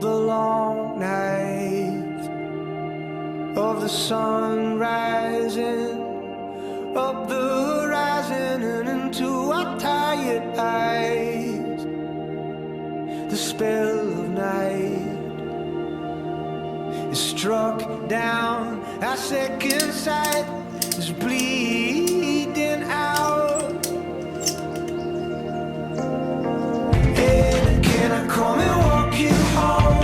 the long night of the sun rising up the horizon and into our tired eyes. The spell of night is struck down. Our second sight is bleeding out. And can I come and walk you home?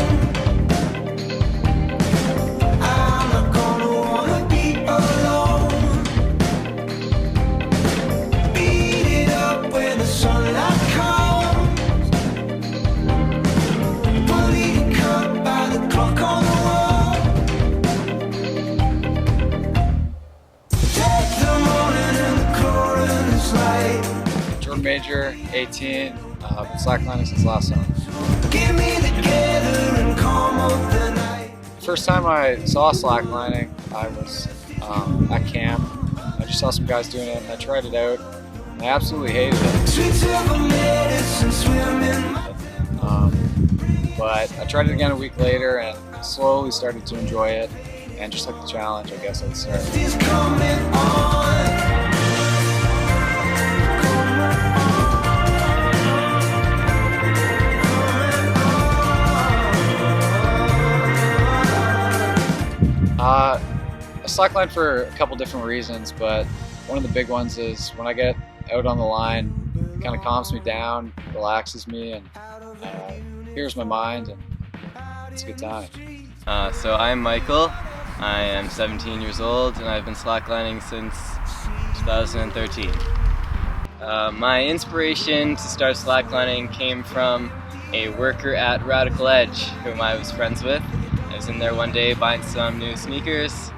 I'm not gonna wanna be alone. Beat it up when the sunlight comes. Bleeding cut by the clock on the wall. Take the morning and the chorus light. Jordan Major, 18, been slacklining since last summer. Get me together and calm up the night. First time I saw slacklining, I was at camp. I just saw some guys doing it and I tried it out and I absolutely hated it. Sweet silver medicine swimming. But I tried it again a week later and slowly started to enjoy it, and just like the challenge, I guess I'd start. Is coming on. I slackline for a couple different reasons, but one of the big ones is when I get out on the line, it kind of calms me down, relaxes me, and clears my mind, and it's a good time. So I'm Michael. I am 17 years old and I've been slacklining since 2013. My inspiration to start slacklining came from a worker at Radical Edge whom I was friends with. I was in there one day buying some new sneakers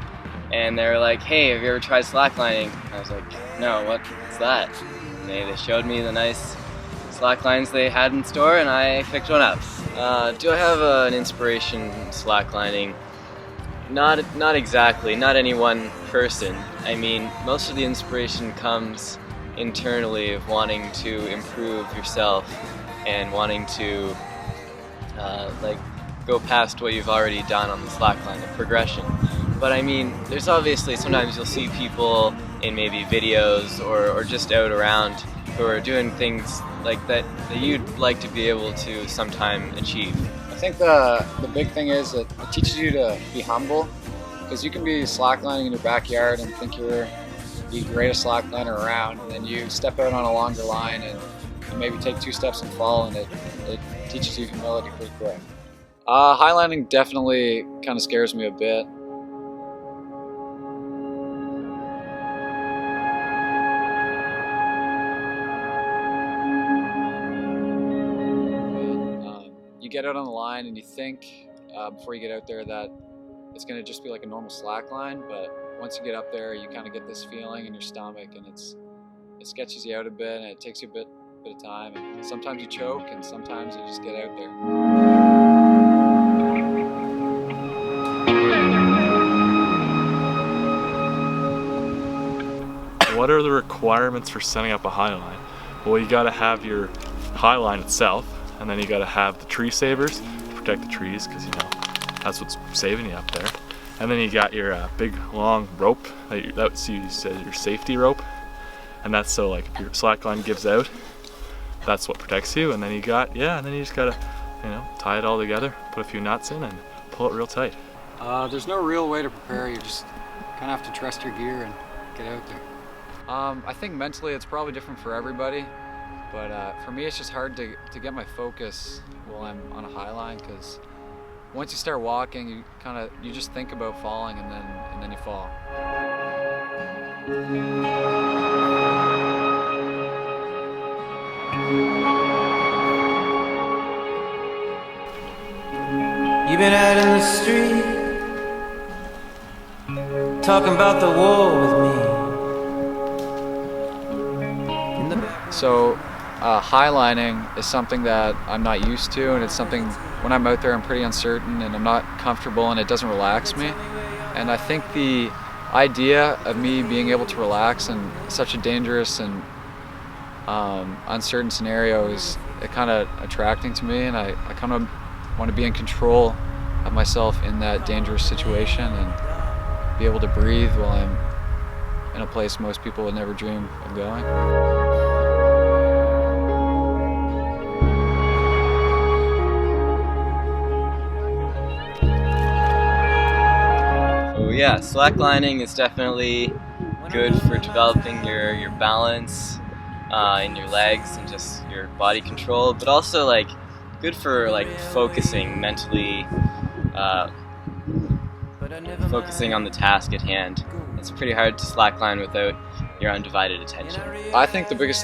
and they were like, "Hey, have you ever tried slacklining?" I was like, "No, what's that?" And they showed me the nice slacklines they had in store and I picked one up. Do I have an inspiration in slacklining? Not exactly, not any one person. I mean, most of the inspiration comes internally of wanting to improve yourself and wanting to like go past what you've already done on the slackline, the progression. But I mean, there's obviously sometimes you'll see people in maybe videos or just out around who are doing things like that you'd like to be able to sometime achieve. I think the big thing is that it teaches you to be humble, because you can be slacklining in your backyard and think you're the greatest slackliner around, and then you step out on a longer line and you maybe take 2 steps and fall, and it teaches you humility pretty quick. Highlining definitely kind of scares me a bit. You get out on the line and you think before you get out there that it's going to just be like a normal slack line, but once you get up there you kind of get this feeling in your stomach and it sketches you out a bit and it takes you a bit of time, and sometimes you choke and sometimes you just get out there. What are the requirements for setting up a high line? Well, you got to have your high line itself, and then you got to have the tree savers to protect the trees, because you know that's what's saving you up there. And then you got your big long rope that's you said your safety rope, and that's so like if your slack line gives out, that's what protects you. And then you got and then you just gotta tie it all together, put a few knots in, and pull it real tight. There's no real way to prepare. You just kind of have to trust your gear and get out there. I think mentally it's probably different for everybody, but for me it's just hard to get my focus while I'm on a high line, because once you start walking you just think about falling and then you fall. You've been out in the street talking about the war with me. So highlining is something that I'm not used to, and it's something when I'm out there I'm pretty uncertain and I'm not comfortable and it doesn't relax me. And I think the idea of me being able to relax in such a dangerous and uncertain scenario is kind of attracting to me, and I kind of want to be in control of myself in that dangerous situation and be able to breathe while I'm in a place most people would never dream of going. So yeah, slacklining is definitely good for developing your balance in your legs and just your body control, but also like good for like focusing mentally, focusing on the task at hand. It's pretty hard to slackline without your undivided attention. I think the biggest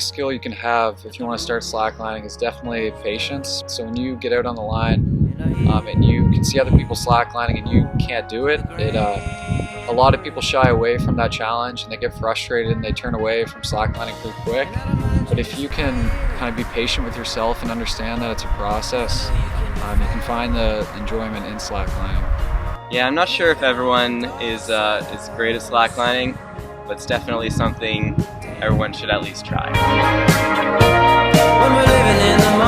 skill you can have if you want to start slacklining is definitely patience. So when you get out on the line and you can see other people slacklining and you can't do it, a lot of people shy away from that challenge and they get frustrated and they turn away from slacklining pretty quick. But if you can kind of be patient with yourself and understand that it's a process, you can find the enjoyment in slacklining. Yeah, I'm not sure if everyone is great at slacklining, but it's definitely something everyone should at least try. When we're living in the